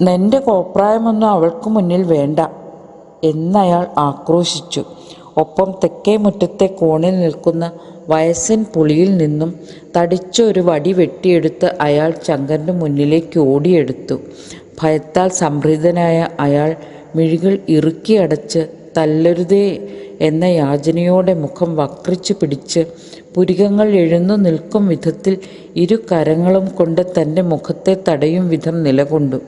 നിന്റെ കോപ്രായമൊന്നും അവൾക്ക് മുന്നിൽ വേണ്ട എന്നയാൾ ആക്രോശിച്ചു. ഒപ്പം തെക്കേ മുറ്റത്തെ കോണിൽ നിൽക്കുന്ന വയസ്സൻ പുളിയിൽ നിന്നും തടിച്ച ഒരു വടി വെട്ടിയെടുത്ത് അയാൾ ശങ്കരൻ്റെ മുന്നിലേക്ക് ഓടിയെടുത്തു. ഭയത്താൽ സംഭ്രിതനായ അയാൾ മിഴികൾ ഇറുക്കിയടച്ച് തല്ലരുതേ എന്ന യാചനയോടെ മുഖം വക്രിച്ചു പിടിച്ച് പുരികങ്ങൾ എഴുന്നു നിൽക്കും വിധത്തിൽ ഇരു കരങ്ങളും കൊണ്ട് തൻ്റെ മുഖത്തെ തടയും വിധം നിലകൊണ്ടു.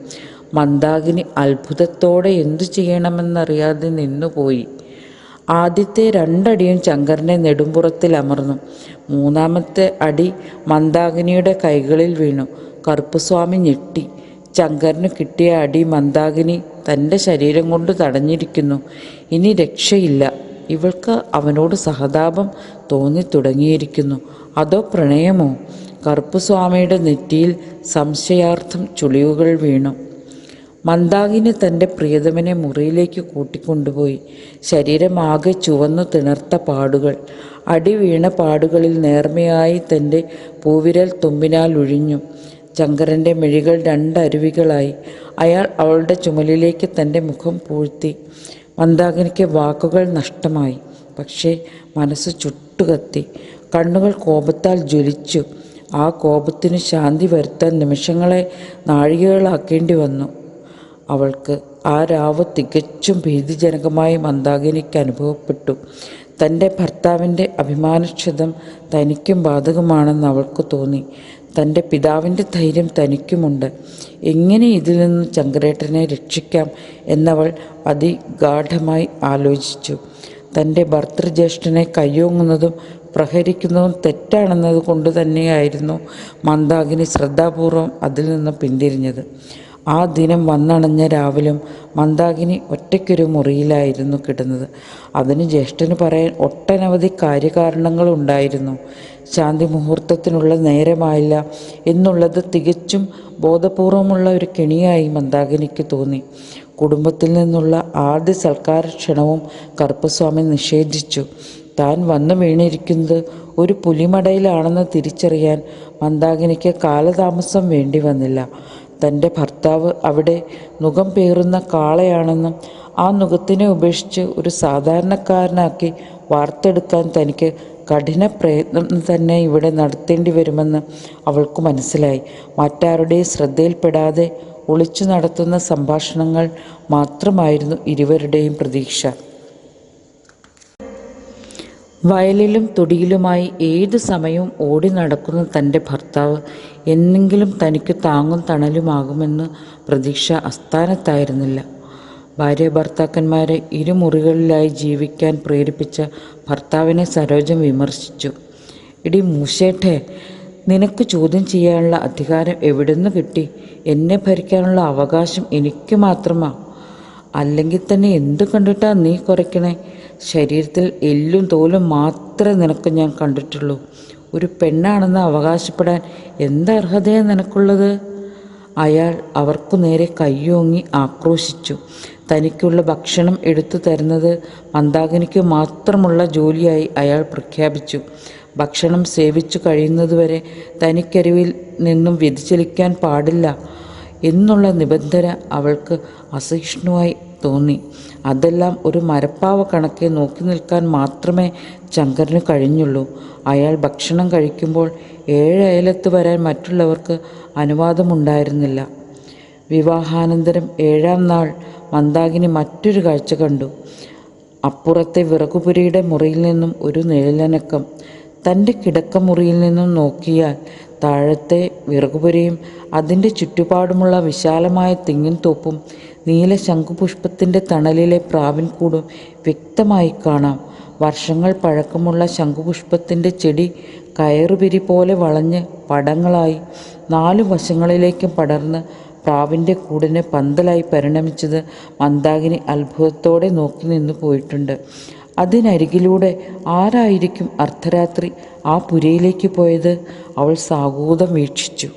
മന്ദാകിനി അത്ഭുതത്തോടെ എന്തു ചെയ്യണമെന്നറിയാതെ നിന്നുപോയി. ആദ്യത്തെ രണ്ടടിയും ശങ്കരനെ നെടുമ്പുറത്തിൽ അമർന്നു. മൂന്നാമത്തെ അടി മന്ദാകിനിയുടെ കൈകളിൽ വീണു. കറുപ്പുസ്വാമി ഞെട്ടി. ശങ്കരന് കിട്ടിയ അടി മന്ദാകിനി തൻ്റെ ശരീരം കൊണ്ട് തടഞ്ഞിരിക്കുന്നു. ഇനി രക്ഷയില്ല. ഇവൾക്ക് അവനോട് സഹതാപം തോന്നിത്തുടങ്ങിയിരിക്കുന്നു. അതോ പ്രണയമോ? കറുപ്പുസ്വാമിയുടെ നെറ്റിയിൽ സംശയാർത്ഥം ചുളിവുകൾ വീണു. മന്ദാകിനി തൻ്റെ പ്രിയതമനെ മുറിയിലേക്ക് കൂട്ടിക്കൊണ്ടുപോയി. ശരീരമാകെ ചുവന്നു തിണർത്ത പാടുകൾ. അടി വീണ പാടുകളിൽ നേർമയായി തൻ്റെ പൂവിരൽ തുമ്പിനാൽ ഒഴിഞ്ഞു. ശങ്കരൻ്റെ മിഴികൾ രണ്ടരുവികളായി. അയാൾ അവളുടെ ചുമലിലേക്ക് തൻ്റെ മുഖം പൂഴ്ത്തി. മന്ദാകിനിക്ക് വാക്കുകൾ നഷ്ടമായി. പക്ഷേ മനസ്സ് ചുട്ടുകത്തി. കണ്ണുകൾ കോപത്താൽ ജ്വലിച്ചു. ആ കോപത്തിന് ശാന്തി വരുത്താൻ നിമിഷങ്ങളെ നാഴികകളാക്കേണ്ടി വന്നു അവൾക്ക്. ആ രാവ് തികച്ചും ഭീതിജനകമായി മന്ദാകിനിക്ക് അനുഭവപ്പെട്ടു. തൻ്റെ ഭർത്താവിൻ്റെ അഭിമാനക്ഷതം തനിക്കും ബാധകമാണെന്ന് അവൾക്ക് തോന്നി. തൻ്റെ പിതാവിൻ്റെ ധൈര്യം തനിക്കുമുണ്ട്. എങ്ങനെ ഇതിൽ നിന്ന് ശങ്കരേട്ടനെ രക്ഷിക്കാം എന്നവൾ അതിഗാഠമായി ആലോചിച്ചു. തൻ്റെ ഭർതൃജ്യേഷ്ഠനെ കയ്യോങ്ങുന്നതും പ്രഹരിക്കുന്നതും തെറ്റാണെന്നത് കൊണ്ട് തന്നെയായിരുന്നു മന്ദാകിനി ശ്രദ്ധാപൂർവം അതിൽ നിന്ന് പിന്തിരിഞ്ഞത്. ആ ദിനം വന്നണഞ്ഞ രാവിലും മന്ദാകിനി ഒറ്റയ്ക്കൊരു മുറിയിലായിരുന്നു കിടന്നത്. അതിന് ജ്യേഷ്ഠന് പറയാൻ ഒട്ടനവധി കാര്യകാരണങ്ങളുണ്ടായിരുന്നു. ശാന്തി മുഹൂർത്തത്തിനുള്ള നേരമായില്ല എന്നുള്ളത് തികച്ചും ബോധപൂർവമുള്ള ഒരു കെണിയായി മന്ദാകിനിക്ക് തോന്നി. കുടുംബത്തിൽ നിന്നുള്ള ആദ്യ സൽക്കാര ക്ഷണവും കറുപ്പസ്വാമി നിഷേധിച്ചു. താൻ വന്നു വീണിരിക്കുന്നത് ഒരു പുലിമടയിലാണെന്ന് തിരിച്ചറിയാൻ മന്ദാകിനിക്ക് കാലതാമസം വേണ്ടി വന്നില്ല. തൻ്റെ ഭർത്താവ് അവിടെ നുകം പേറുന്ന കാളയാണെന്നും ആ നുകത്തിനെ ഉപേക്ഷിച്ച് ഒരു സാധാരണക്കാരനാക്കി വാർത്തെടുക്കാൻ തനിക്ക് കഠിന പ്രയത്നം തന്നെ ഇവിടെ നടത്തേണ്ടി വരുമെന്ന് അവൾക്ക് മനസ്സിലായി. മറ്റാരുടെയും ശ്രദ്ധയിൽപ്പെടാതെ ഒളിച്ചു നടത്തുന്ന സംഭാഷണങ്ങൾ മാത്രമായിരുന്നു ഇരുവരുടെയും പ്രതീക്ഷ. വയലിലും തൊടിയിലുമായി ഏതു സമയവും ഓടി നടക്കുന്ന തൻ്റെ ഭർത്താവ് എന്നെങ്കിലും തനിക്ക് താങ്ങും തണലുമാകുമെന്ന് പ്രതീക്ഷ അസ്ഥാനത്തായിരുന്നില്ല. ഭാര്യ ഭർത്താക്കന്മാരെ ഇരുമുറികളിലായി ജീവിക്കാൻ പ്രേരിപ്പിച്ച ഭർത്താവിനെ സരോജം വിമർശിച്ചു. എടി മൂശേട്ടേ, നിനക്ക് ചോദ്യം ചെയ്യാനുള്ള അധികാരം എവിടുന്ന് കിട്ടി? എന്നെ ഭരിക്കാനുള്ള അവകാശം എനിക്ക് മാത്രമാ. അല്ലെങ്കിൽ തന്നെ എന്തു കണ്ടിട്ടാ നീ കുറയ്ക്കണേ? ശരീരത്തിൽ എല്ലും തോലും മാത്രമേ നിനക്ക് ഞാൻ കണ്ടിട്ടുള്ളൂ. ഒരു പെണ്ണാണെന്ന് അവകാശപ്പെടാൻ എന്തർഹതയാണ് നിനക്കുള്ളത്? അയാൾ അവർക്കു നേരെ കയ്യോങ്ങി ആക്രോശിച്ചു. തനിക്കുള്ള ഭക്ഷണം എടുത്തു തരുന്നത് മന്ദാകിനിക്ക് മാത്രമുള്ള ജോലിയായി അയാൾ പ്രഖ്യാപിച്ചു. ഭക്ഷണം സേവിച്ചു കഴിയുന്നതുവരെ തനിക്കരിവിൽ നിന്നും വ്യതിചലിക്കാൻ പാടില്ല എന്നുള്ള നിബന്ധന അവൾക്ക് അസഹിഷ്ണുവായി തോന്നി. അതെല്ലാം ഒരു മരപ്പാവ കണക്കെ നോക്കി നിൽക്കാൻ മാത്രമേ ശങ്കരന് കഴിഞ്ഞുള്ളൂ. അയാൾ ഭക്ഷണം കഴിക്കുമ്പോൾ 7 അയലത്ത് വരാൻ മറ്റുള്ളവർക്ക് അനുവാദമുണ്ടായിരുന്നില്ല. വിവാഹാനന്തരം 7-ാം നാൾ മന്ദാകിനി മറ്റൊരു കാഴ്ച കണ്ടു. അപ്പുറത്തെ വിറകുപുരയുടെ മുറിയിൽ നിന്നും ഒരു നിഴലനക്കം. തൻ്റെ കിടക്കമുറിയിൽ നിന്നും നോക്കിയാൽ താഴത്തെ വിറകുപുരയും അതിൻ്റെ ചുറ്റുപാടുമുള്ള വിശാലമായ തെങ്ങിൻ തോപ്പും നീല ശംഖുപുഷ്പത്തിൻ്റെ തണലിലെ പ്രാവിൻകൂടും വ്യക്തമായി കാണാം. വർഷങ്ങൾ പഴക്കമുള്ള ശംഖുപുഷ്പത്തിൻ്റെ ചെടി കയറുപിരി പോലെ വളഞ്ഞ് പടങ്ങളായി 4 വശങ്ങളിലേക്കും പടർന്ന് പ്രാവിൻ്റെ കൂടിനെ പന്തലായി പരിണമിച്ചത് മന്ദാകിനി അത്ഭുതത്തോടെ നോക്കി നിന്നു പോയിട്ടുണ്ട്. അതിനരികിലൂടെ ആരായിരിക്കും അർദ്ധരാത്രി ആ പുരയിലേക്ക് പോയത്? അവൾ സാഗൂതം വീക്ഷിച്ചു.